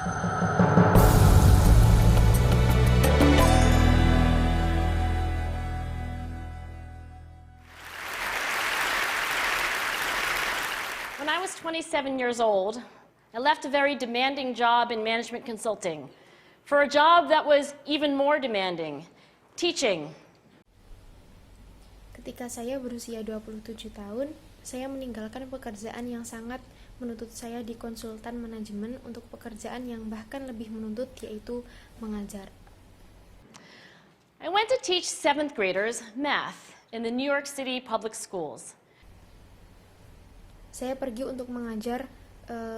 When I was 27 years old, I left a very demanding job in management consulting for a job that was even more demanding, teaching. Ketika saya berusia 27 tahun, saya meninggalkan pekerjaan yang sangat menuntut saya di konsultan manajemen untuk pekerjaan yang bahkan lebih menuntut, yaitu mengajar. I went to teach 7th graders math in the New York City public schools. Saya pergi untuk mengajar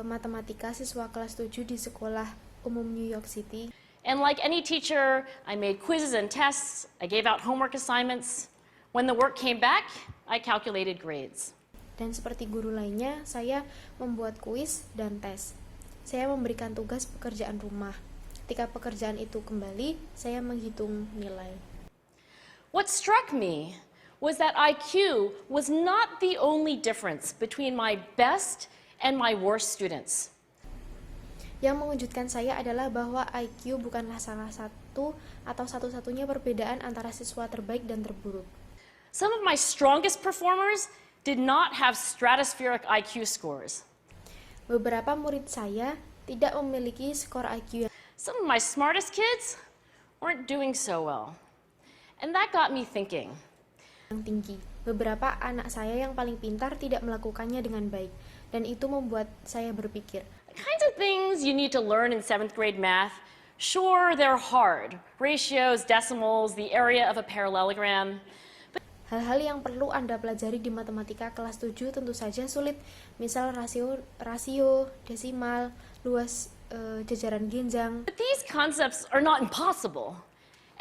matematika siswa kelas 7 di sekolah umum New York City. And like any teacher, I made quizzes and tests, I gave out homework assignments. When the work came back, I calculated grades. Dan seperti guru lainnya, saya membuat kuis dan tes. Saya memberikan tugas pekerjaan rumah. Ketika pekerjaan itu kembali, saya menghitung nilai. What struck me was that IQ was not the only difference between my best and my worst students. Yang mengejutkan saya adalah bahwa IQ bukanlah salah satu atau satu-satunya perbedaan antara siswa terbaik dan terburuk. Some of my strongest performers did not have stratospheric IQ scores. Beberapa murid saya tidak memiliki skor IQ Some of my smartest kids weren't doing so well. And that got me thinking. yang tinggi. Beberapa anak saya yang paling pintar tidak melakukannya dengan baik, dan itu membuat saya berpikir, The kinds of things you need to learn in 7th grade math, sure, they're hard. Ratios, decimals, the area of a parallelogram. hal-hal yang perlu Anda pelajari di matematika kelas 7 tentu saja sulit, misal rasio, desimal, luas jajaran genjang. But these concepts are not impossible.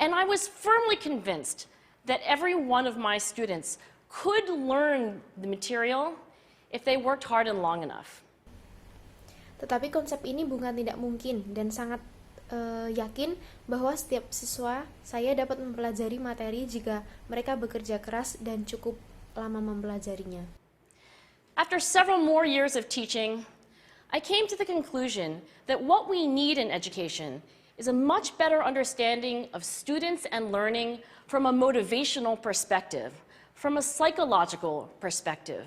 And I was firmly convinced that every one of my students could learn the material if they worked hard and long enough. Tetapi konsep ini bukan tidak mungkin, dan sangat yakin bahwa setiap siswa saya dapat mempelajari materi jika mereka bekerja keras dan cukup lama mempelajarinya. After several more years of teaching, I came to the conclusion that what we need in education is a much better understanding of students and learning from a motivational perspective, from a psychological perspective.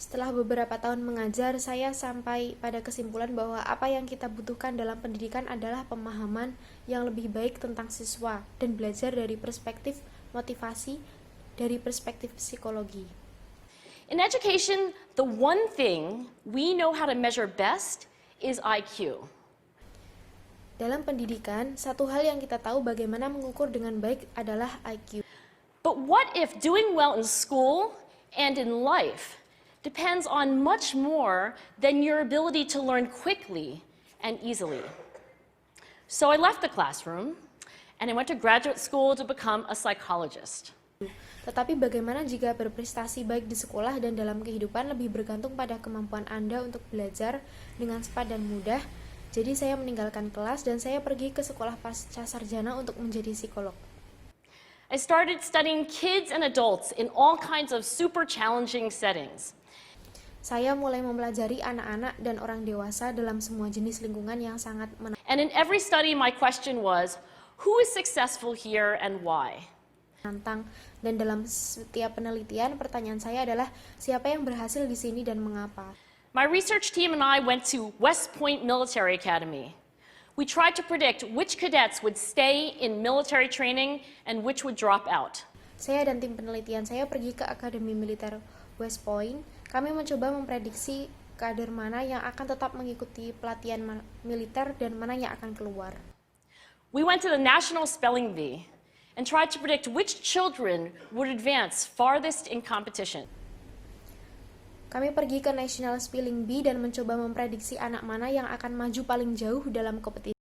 Setelah beberapa tahun mengajar, saya sampai pada kesimpulan bahwa apa yang kita butuhkan dalam pendidikan adalah pemahaman yang lebih baik tentang siswa dan belajar dari perspektif motivasi, dari perspektif psikologi. In education, the one thing we know how to measure best is IQ. Dalam pendidikan, satu hal yang kita tahu bagaimana mengukur dengan baik adalah IQ. But what if doing well in school and in life depends on much more than your ability to learn quickly and easily? So I left the classroom and I went to graduate school to become a psychologist. Tetapi bagaimana jika berprestasi baik di sekolah dan dalam kehidupan lebih bergantung pada kemampuan Anda untuk belajar dengan cepat dan mudah? Jadi saya meninggalkan kelas dan saya pergi ke sekolah pasca sarjana untuk menjadi psikolog. I started studying kids and adults in all kinds of super challenging settings. Saya mulai mempelajari anak-anak dan orang dewasa dalam semua jenis lingkungan yang sangat And in every study, my question was, who is successful here and why? menantang. Dan dalam setiap penelitian, pertanyaan saya adalah, siapa yang berhasil di sini dan mengapa? My research team and I went to West Point Military Academy. We tried to predict which cadets would stay in military training and which would drop out. Saya dan tim penelitian saya pergi ke Akademi Militer West Point. Kami mencoba memprediksi kader mana yang akan tetap mengikuti pelatihan militer dan mana yang akan keluar. We went to the National Spelling Bee and tried to predict which children would advance farthest in competition. Kami pergi ke National Spelling Bee dan mencoba memprediksi anak mana yang akan maju paling jauh dalam kompetisi.